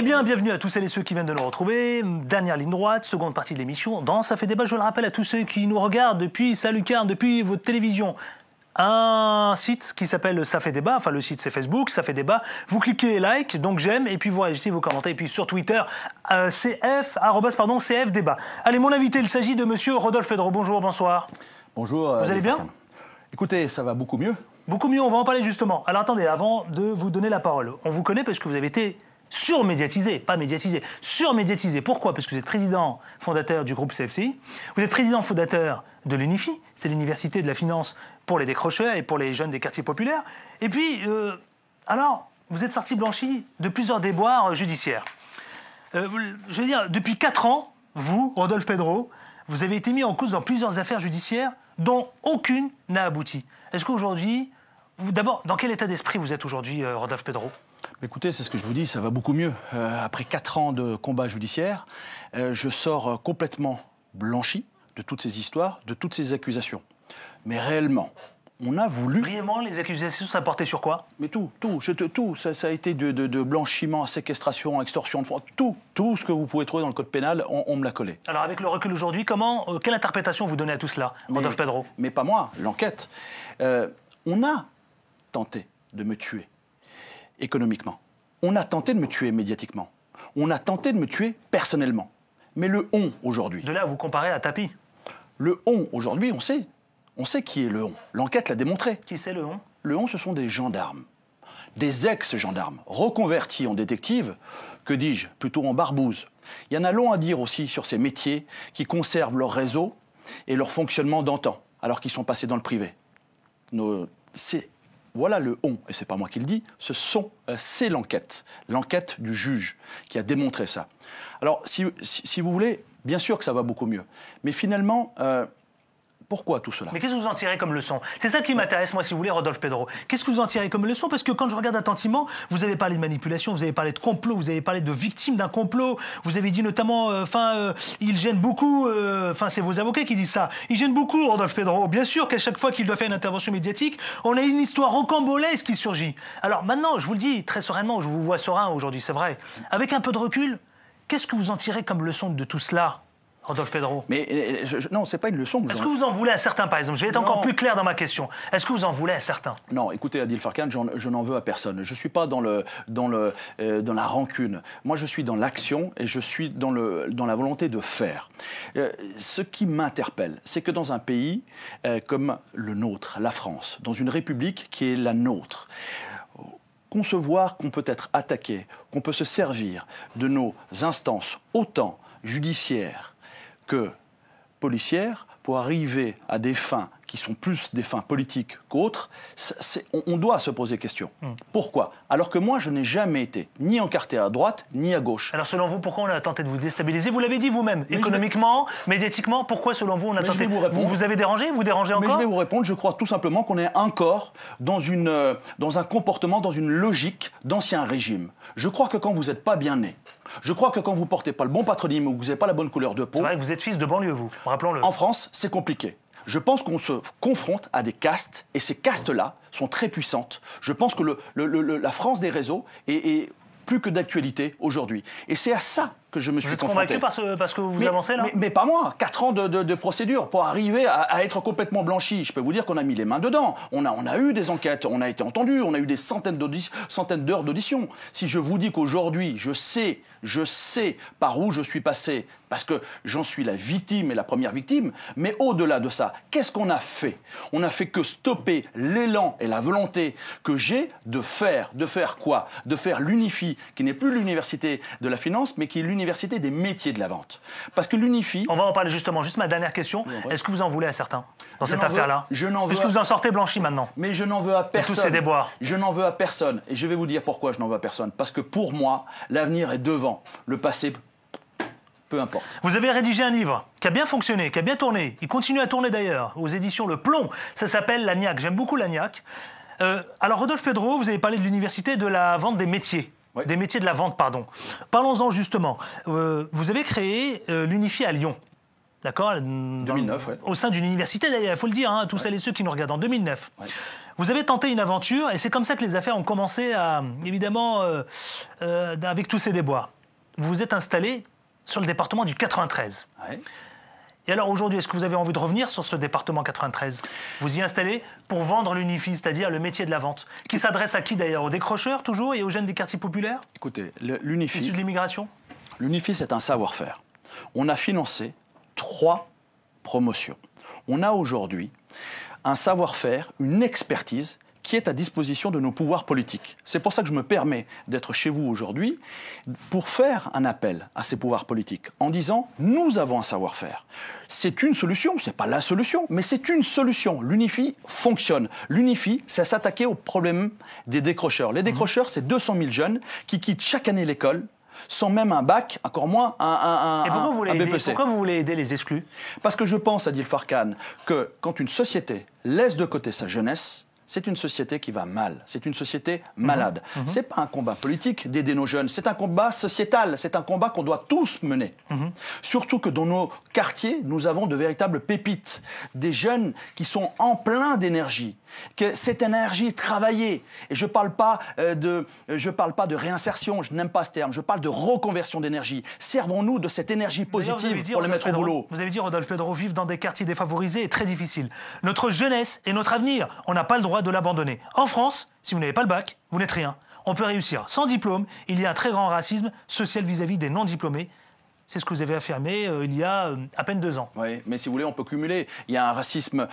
Eh bien, bienvenue à tous celles et ceux qui viennent de nous retrouver. Dernière ligne droite, seconde partie de l'émission. Dans Ça fait débat, je le rappelle à tous ceux qui nous regardent depuis Saint-Lucarne, depuis votre télévision. Un site qui s'appelle Ça fait débat, enfin le site c'est Facebook, Ça fait débat. Vous cliquez like, donc j'aime, et puis vous réagissez, vous commentez, et puis sur Twitter, CF débat. Allez, mon invité, il s'agit de monsieur Rodolphe Pedro. Bonjour, bonsoir. Bonjour. Vous allez bien? Écoutez, ça va beaucoup mieux. Beaucoup mieux, on va en parler justement. Alors attendez, avant de vous donner la parole, on vous connaît parce que vous avez été surmédiatisé, pas médiatisé, surmédiatisé. Pourquoi? Parce que vous êtes président fondateur du groupe CFCI, vous êtes président fondateur de l'UNIFI, c'est l'université de la finance pour les décrocheurs et pour les jeunes des quartiers populaires. Et puis, alors, vous êtes sorti blanchi de plusieurs déboires judiciaires. Je veux dire, depuis 4 ans, vous, Rodolphe Pedro, vous avez été mis en cause dans plusieurs affaires judiciaires dont aucune n'a abouti. Est-ce qu'aujourd'hui, d'abord, dans quel état d'esprit vous êtes aujourd'hui, Rodolphe Pedro? Écoutez, c'est ce que je vous dis, ça va beaucoup mieux. Après 4 ans de combat judiciaire, je sors complètement blanchi de toutes ces histoires, de toutes ces accusations. Mais réellement, on a voulu... Brièvement, les accusations, ça portait sur quoi? Mais tout, ça a été de blanchiment, séquestration, extorsion de fonds, tout ce que vous pouvez trouver dans le code pénal, on me l'a collé. Alors avec le recul aujourd'hui, quelle interprétation vous donnez à tout cela, Rodolphe Pedro? Mais pas moi, l'enquête. On a tenté de me tuer économiquement. On a tenté de me tuer médiatiquement. On a tenté de me tuer personnellement. Mais le on aujourd'hui... De là, vous comparez à Tapi. Le on aujourd'hui, on sait. On sait qui est le on. L'enquête l'a démontré. Qui c'est le on? Le on, ce sont des gendarmes. Des ex-gendarmes, reconvertis en détectives, que dis-je, plutôt en barbouzes. Il y en a long à dire aussi sur ces métiers qui conservent leur réseau et leur fonctionnement d'antan, alors qu'ils sont passés dans le privé. Voilà le on, et c'est pas moi qui le dis, c'est l'enquête du juge qui a démontré ça. Alors, si vous voulez, bien sûr que ça va beaucoup mieux, mais finalement, pourquoi tout cela? Mais qu'est-ce que vous en tirez comme leçon? C'est ça qui m'intéresse, moi, si vous voulez, Rodolphe Pedro. Qu'est-ce que vous en tirez comme leçon? Parce que quand je regarde attentivement, vous avez parlé de manipulation, vous avez parlé de complot, vous avez parlé de victimes d'un complot, vous avez dit notamment, il gêne beaucoup, c'est vos avocats qui disent ça, il gêne beaucoup, Rodolphe Pedro. Bien sûr qu'à chaque fois qu'il doit faire une intervention médiatique, on a une histoire rocambolesque qui surgit. Alors maintenant, je vous le dis très sereinement, je vous vois serein aujourd'hui, c'est vrai. Avec un peu de recul, qu'est-ce que vous en tirez comme leçon de tout cela, Rodolphe Pedro? Mais non, c'est pas une leçon. Est-ce que vous en voulez à certains, par exemple? Je vais être encore plus clair dans ma question. Est-ce que vous en voulez à certains? Non, écoutez, Adil Farkan, je n'en veux à personne. Je ne suis pas dans la rancune. Moi, je suis dans l'action et je suis dans la volonté de faire. Ce qui m'interpelle, c'est que dans un pays comme le nôtre, la France, dans une république qui est la nôtre, concevoir qu'on peut être attaqué, qu'on peut se servir de nos instances autant judiciaires que policières pour arriver à des fins qui sont plus des fins politiques qu'autres, on doit se poser question. Pourquoi? Alors que moi, je n'ai jamais été ni encarté à droite, ni à gauche. Alors selon vous, pourquoi on a tenté de vous déstabiliser? Vous l'avez dit vous-même, économiquement, médiatiquement, pourquoi selon vous on a tenté... Vous avez dérangé? Vous dérangez encore? Mais je vais vous répondre, je crois tout simplement qu'on est encore dans un comportement, dans une logique d'ancien régime. Je crois que quand vous n'êtes pas bien né, je crois que quand vous ne portez pas le bon patronyme ou que vous n'avez pas la bonne couleur de peau... C'est vrai que vous êtes fils de banlieue, vous, rappelons-le. En France, c'est compliqué. Je pense qu'on se confronte à des castes, et ces castes-là sont très puissantes. Je pense que la France des réseaux est plus que d'actualité aujourd'hui. Et c'est à ça que je me suis confronté. Vous êtes convaincu par ce que vous avancez là? Mais pas moi. 4 ans de procédure pour arriver à être complètement blanchi. Je peux vous dire qu'on a mis les mains dedans. On a eu des enquêtes, on a été entendu, on a eu des centaines d'heures d'audition. Si je vous dis qu'aujourd'hui, je sais par où je suis passé, parce que j'en suis la victime et la première victime, mais au-delà de ça, qu'est-ce qu'on a fait? On n'a fait que stopper l'élan et la volonté que j'ai de faire quoi? De faire l'UNIFI, qui n'est plus l'université de la finance, mais qui est l'université des métiers de la vente. Parce que l'UNIFI... On va en parler justement. Juste ma dernière question. Est-ce que vous en voulez à certains dans cette affaire-là? Je n'en veux... Puisque vous en sortez blanchi maintenant. Mais je n'en veux à personne. Tous ces déboires. Je n'en veux à personne. Et je vais vous dire pourquoi je n'en veux à personne. Parce que pour moi, l'avenir est devant. Le passé... peu importe. Vous avez rédigé un livre qui a bien fonctionné, qui a bien tourné. Il continue à tourner d'ailleurs, aux éditions Le Plomb. Ça s'appelle L'Agnac. J'aime beaucoup l'Agnac. Alors, Rodolphe Pedro, vous avez parlé de l'université de la vente des métiers. Oui. Des métiers de la vente, pardon. Parlons-en justement. Vous avez créé l'UNIFI à Lyon. D'accord? 2009, oui. Au sein d'une université, d'ailleurs, il faut le dire, tous celles et ceux qui nous regardent, en 2009. Ouais. Vous avez tenté une aventure et c'est comme ça que les affaires ont commencé à, évidemment, avec tous ces déboires. Vous vous êtes installé sur le département du 93. Ouais. Et alors aujourd'hui, est-ce que vous avez envie de revenir sur ce département 93 ? Vous y installez pour vendre l'Unifi, c'est-à-dire le métier de la vente, qui s'adresse à qui d'ailleurs ? Aux décrocheurs toujours et aux jeunes des quartiers populaires ? Écoutez, l'Unifi... Issus de l'immigration ? L'Unifi, c'est un savoir-faire. On a financé 3 promotions. On a aujourd'hui un savoir-faire, une expertise qui est à disposition de nos pouvoirs politiques. C'est pour ça que je me permets d'être chez vous aujourd'hui pour faire un appel à ces pouvoirs politiques en disant « nous avons un savoir-faire ». C'est une solution, ce n'est pas la solution, mais c'est une solution. L'Unifi fonctionne. L'Unifi, c'est s'attaquer au problème des décrocheurs. Les décrocheurs, c'est 200 000 jeunes qui quittent chaque année l'école sans même un bac, encore moins un BPC. Pourquoi vous voulez aider les exclus ? Parce que je pense, Adil Farkan, que quand une société laisse de côté sa jeunesse, c'est une société qui va mal, c'est une société malade. Ce n'est pas un combat politique d'aider nos jeunes, c'est un combat sociétal, c'est un combat qu'on doit tous mener. Surtout que dans nos quartiers, nous avons de véritables pépites, des jeunes qui sont en plein d'énergie, que cette énergie travaillée, et je ne parle pas de réinsertion, je n'aime pas ce terme, je parle de reconversion d'énergie. Servons-nous de cette énergie positive pour les mettre au boulot. Vous avez dit, Rodolphe Pedro, vivre dans des quartiers défavorisés est très difficile. Notre jeunesse est notre avenir, on n'a pas le droit de l'abandonner. En France, si vous n'avez pas le bac, vous n'êtes rien. On peut réussir sans diplôme, il y a un très grand racisme social vis-à-vis des non-diplômés. C'est ce que vous avez affirmé il y a à peine 2 ans. Oui, mais si vous voulez, on peut cumuler. Il y a un racisme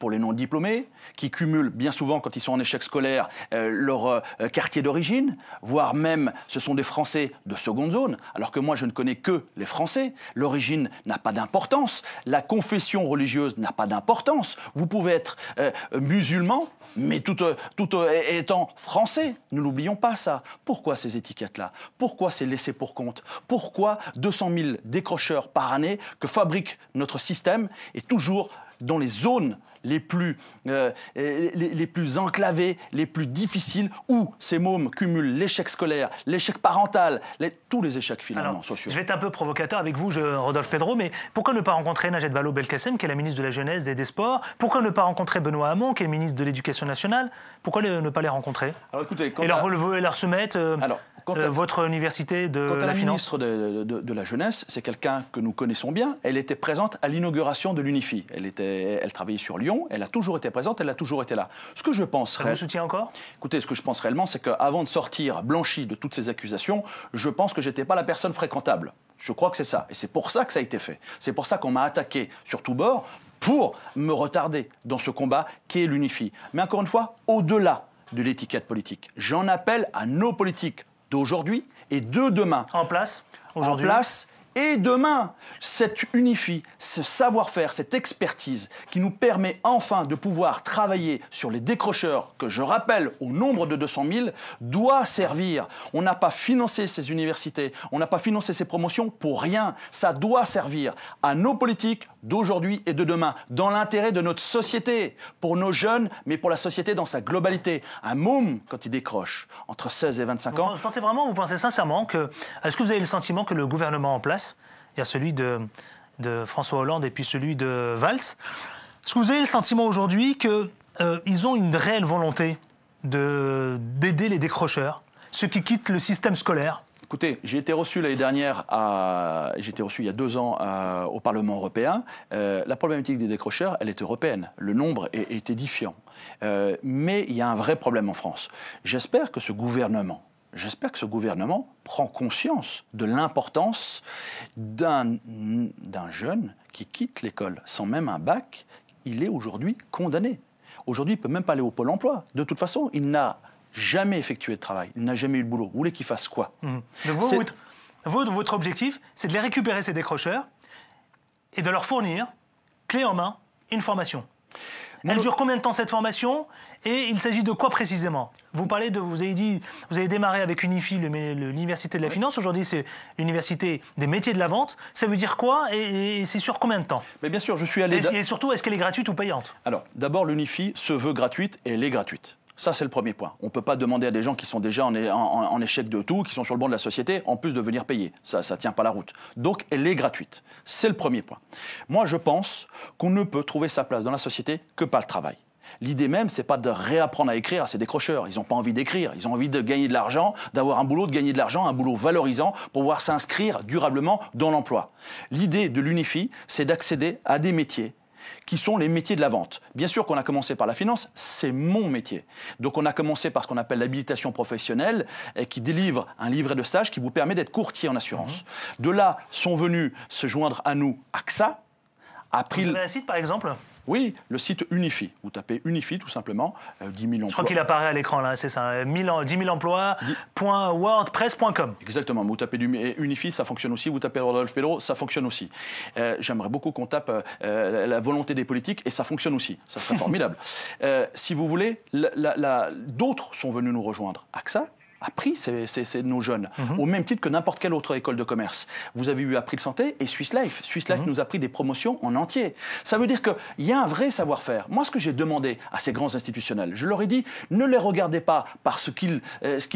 pour les non-diplômés, qui cumulent bien souvent, quand ils sont en échec scolaire, leur quartier d'origine, voire même ce sont des Français de seconde zone, alors que moi je ne connais que les Français. L'origine n'a pas d'importance, la confession religieuse n'a pas d'importance. Vous pouvez être musulman, mais tout étant français. Ne l'oublions pas ça. Pourquoi ces étiquettes-là ? Pourquoi ces laissés pour compte ? Pourquoi 200 000 décrocheurs par année que fabrique notre système et toujours dans les zones les plus enclavées, les plus difficiles, où ces mômes cumulent l'échec scolaire, l'échec parental, tous les échecs finalement sociaux. Je vais être un peu provocateur avec vous, Rodolphe Pedro, mais pourquoi ne pas rencontrer Najat Vallaud-Belkacem, qui est la ministre de la Jeunesse et des Sports ? Pourquoi ne pas rencontrer Benoît Hamon, qui est le ministre de l'Éducation nationale ? Pourquoi ne pas les rencontrer ? Alors, écoutez, et leur soumettre votre université de la finance ? La ministre de la Jeunesse, c'est quelqu'un que nous connaissons bien. Elle était présente à l'inauguration de l'Unifi. Elle travaillait sur Lyon. Elle a toujours été présente, elle a toujours été là. Ce que je pense... Ça vous soutient encore ? Écoutez, ce que je pense réellement, c'est qu'avant de sortir blanchi de toutes ces accusations, je pense que je n'étais pas la personne fréquentable. Je crois que c'est ça. Et c'est pour ça que ça a été fait. C'est pour ça qu'on m'a attaqué sur tous bords pour me retarder dans ce combat qui est l'Unifi. Mais encore une fois, au-delà de l'étiquette politique, j'en appelle à nos politiques d'aujourd'hui et de demain. En place, aujourd'hui ? En place et demain, cette Unifi, ce savoir-faire, cette expertise qui nous permet enfin de pouvoir travailler sur les décrocheurs, que je rappelle au nombre de 200 000, doit servir. On n'a pas financé ces universités, on n'a pas financé ces promotions pour rien. Ça doit servir à nos politiques d'aujourd'hui et de demain, dans l'intérêt de notre société, pour nos jeunes, mais pour la société dans sa globalité. Un môme, quand il décroche entre 16 et 25 ans... Vous pensez sincèrement que... Est-ce que vous avez le sentiment que le gouvernement en place, il y a celui de François Hollande et puis celui de Valls, est-ce que vous avez le sentiment aujourd'hui qu'ils ont une réelle volonté d'aider les décrocheurs, ceux qui quittent le système scolaire ? Écoutez, j'ai été reçu l'année dernière, j'ai été reçu il y a 2 ans au Parlement européen. La problématique des décrocheurs, elle est européenne. Le nombre est édifiant. Mais il y a un vrai problème en France. J'espère que ce gouvernement prend conscience de l'importance d'un jeune qui quitte l'école sans même un bac. Il est aujourd'hui condamné. Aujourd'hui, il ne peut même pas aller au Pôle emploi. De toute façon, il n'a jamais effectué de travail, il n'a jamais eu de boulot. Vous voulez qu'il fasse quoi ? Donc votre objectif, c'est de les récupérer, ces décrocheurs, et de leur fournir, clé en main, une formation. Elle dure combien de temps cette formation ? Et il s'agit de quoi précisément ? Vous avez démarré avec Unifi, l'université de la finance. Aujourd'hui, c'est l'université des métiers de la vente. Ça veut dire quoi et c'est sur combien de temps ? Mais bien sûr, je suis allé... Et surtout, est-ce qu'elle est gratuite ou payante ? Alors, d'abord, l'Unifi se veut gratuite et elle est gratuite. Ça, c'est le premier point. On ne peut pas demander à des gens qui sont déjà en échec de tout, qui sont sur le banc de la société, en plus de venir payer. Ça ne tient pas la route. Donc, elle est gratuite. C'est le premier point. Moi, je pense qu'on ne peut trouver sa place dans la société que par le travail. L'idée même, c'est pas de réapprendre à écrire à ces décrocheurs. Ils n'ont pas envie d'écrire. Ils ont envie de gagner de l'argent, d'avoir un boulot, de gagner de l'argent, un boulot valorisant pour pouvoir s'inscrire durablement dans l'emploi. L'idée de l'Unifi, c'est d'accéder à des métiers qui sont les métiers de la vente. Bien sûr qu'on a commencé par la finance, c'est mon métier. Donc on a commencé par ce qu'on appelle l'habilitation professionnelle, qui délivre un livret de stage qui vous permet d'être courtier en assurance. De là sont venus se joindre à nous AXA. Vous avez un site par exemple ? Oui, le site Unifi. Vous tapez Unifi tout simplement, 10 000 emplois. Je crois qu'il apparaît à l'écran là, c'est ça, 10 000 emplois.wordpress.com. Exactement, vous tapez Unifi, ça fonctionne aussi, vous tapez Rodolphe Pedro, ça fonctionne aussi. J'aimerais beaucoup qu'on tape la volonté des politiques et ça fonctionne aussi, ça serait formidable. Si vous voulez, d'autres sont venus nous rejoindre. AXA a pris nos jeunes, au même titre que n'importe quelle autre école de commerce. Vous avez eu April Santé et Swiss Life. Swiss Life nous a pris des promotions en entier. Ça veut dire qu'il y a un vrai savoir-faire. Moi, ce que j'ai demandé à ces grands institutionnels, je leur ai dit, ne les regardez pas par ce qu'ils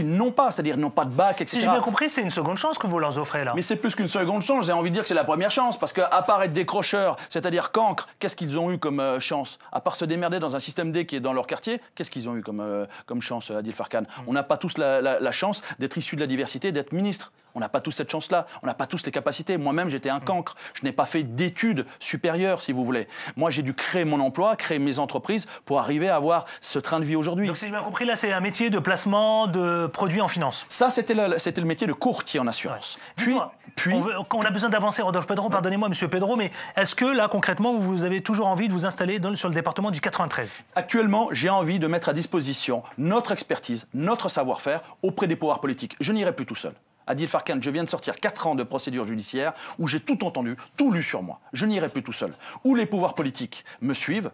n'ont pas, c'est-à-dire ils n'ont pas de bac, etc. Si j'ai bien compris, c'est une seconde chance que vous leur offrez là. Mais c'est plus qu'une seconde chance, j'ai envie de dire que c'est la première chance, parce qu'à part être décrocheurs, c'est-à-dire cancre, qu'est-ce qu'ils ont eu comme chance? À part se démerder dans un système D qui est dans leur quartier, qu'est-ce qu'ils ont eu comme chance, Adil Farkan? On n'a pas tous la chance d'être issus de la diversité, d'être ministre. On n'a pas tous cette chance-là. On n'a pas tous les capacités. Moi-même, j'étais un cancre. Je n'ai pas fait d'études supérieures, si vous voulez. Moi, j'ai dû créer mon emploi, créer mes entreprises pour arriver à avoir ce train de vie aujourd'hui. Donc, si j'ai bien compris, là, c'est un métier de placement de produits en finance. Ça, c'était le métier de courtier en assurance. Ouais. Puis on a besoin d'avancer, Rodolphe Pedro. Pardonnez-moi, Monsieur Pedro, mais est-ce que, là, concrètement, vous avez toujours envie de vous installer sur le département du 93 ? Actuellement, j'ai envie de mettre à disposition notre expertise, notre savoir-faire auprès des pouvoirs politiques. Je n'irai plus tout seul. Adil Farkan, je viens de sortir 4 ans de procédure judiciaire où j'ai tout entendu, tout lu sur moi. Je n'irai plus tout seul. Où les pouvoirs politiques me suivent,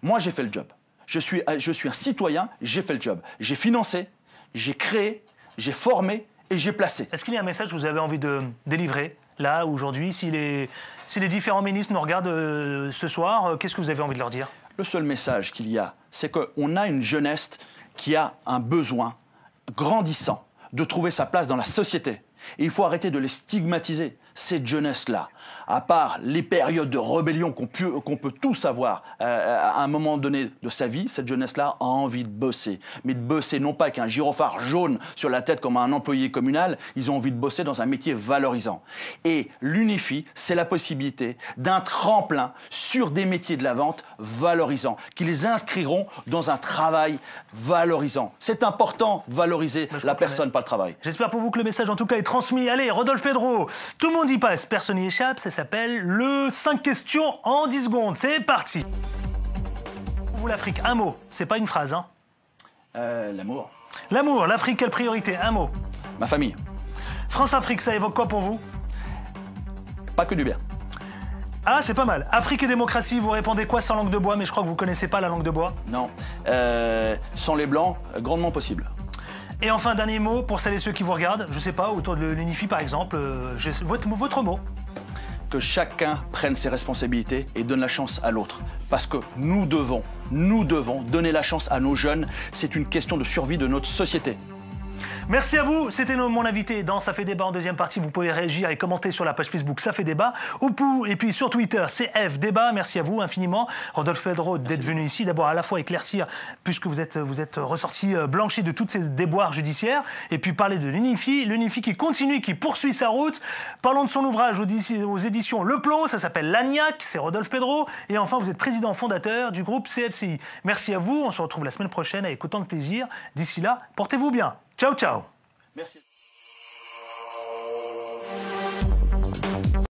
moi j'ai fait le job. Je suis un citoyen, j'ai fait le job. J'ai financé, j'ai créé, j'ai formé et j'ai placé. Est-ce qu'il y a un message que vous avez envie de délivrer, là, aujourd'hui, si les différents ministres nous regardent ce soir, qu'est-ce que vous avez envie de leur dire ? Le seul message qu'il y a, c'est qu'on a une jeunesse qui a un besoin grandissant de trouver sa place dans la société. Et il faut arrêter de les stigmatiser, cette jeunesse-là. À part les périodes de rébellion qu'on peut tous avoir à un moment donné de sa vie, cette jeunesse-là a envie de bosser. Mais de bosser non pas avec un gyrophare jaune sur la tête comme un employé communal, ils ont envie de bosser dans un métier valorisant. Et l'Unifi, c'est la possibilité d'un tremplin sur des métiers de la vente valorisants, qui les inscriront dans un travail valorisant. C'est important, valoriser la personne, pas le travail. J'espère pour vous que le message en tout cas est transmis. Allez, Rodolphe Pedro, tout le monde y passe, personne n'y échappe, ça s'appelle le 5 questions en 10 secondes. C'est parti. Vous, l'Afrique, un mot, c'est pas une phrase, hein. L'amour. L'amour, l'Afrique, quelle priorité? Un mot. Ma famille. France-Afrique, ça évoque quoi pour vous? Pas que du bien. Ah, c'est pas mal. Afrique et démocratie, vous répondez quoi sans langue de bois? Mais je crois que vous connaissez pas la langue de bois. Non. Sans les blancs, grandement possible. Et enfin, dernier mot pour celles et ceux qui vous regardent, je sais pas, autour de l'Unifi par exemple, votre mot. Que chacun prenne ses responsabilités et donne la chance à l'autre. Parce que nous devons donner la chance à nos jeunes. C'est une question de survie de notre société. Merci à vous, c'était mon invité dans Ça fait débat en deuxième partie. Vous pouvez réagir et commenter sur la page Facebook Ça fait débat. Et puis sur Twitter, CF débat. Merci à vous infiniment, Rodolphe Pedro, d'être venu ici. D'abord à la fois éclaircir, puisque vous êtes ressorti blanchi de toutes ces déboires judiciaires, et puis parler de l'Unifi qui continue, qui poursuit sa route. Parlons de son ouvrage aux éditions Le Plomb, ça s'appelle L'Agnac, c'est Rodolphe Pedro. Et enfin, vous êtes président fondateur du groupe CFCI. Merci à vous, on se retrouve la semaine prochaine avec autant de plaisir. D'ici là, portez-vous bien. Ciao, ciao. Merci.